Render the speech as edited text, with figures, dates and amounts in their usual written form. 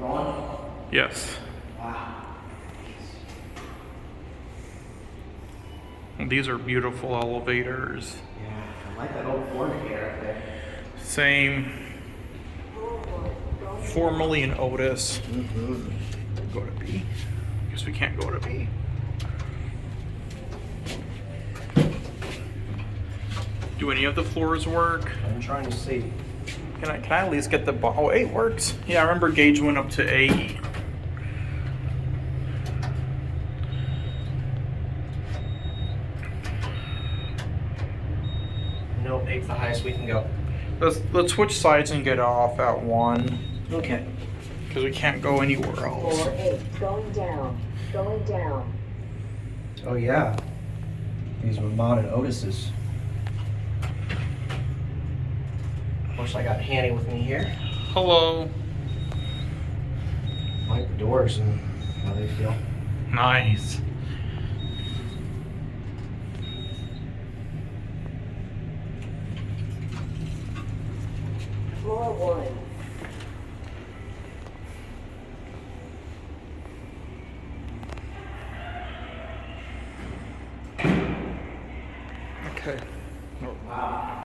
going? Yes. Wow. These are beautiful elevators. Yeah, I like that old fornicator up there. Same. Formerly an Otis. Go to B. Guess we can't go to B. Do any of the floors work? I'm trying to see. Can I at least get the oh, 8 works. Yeah, I remember gauge went up to 8. Nope, 8's the highest we can go. Let's switch sides and get off at 1 Okay. because we can't go anywhere else. Floor 8, going down, going down. Oh yeah. These were modded Otises. Of course, I got Hanny with me here. Hello. I like the doors and how they feel. Nice. Floor 1. Okay. Wow.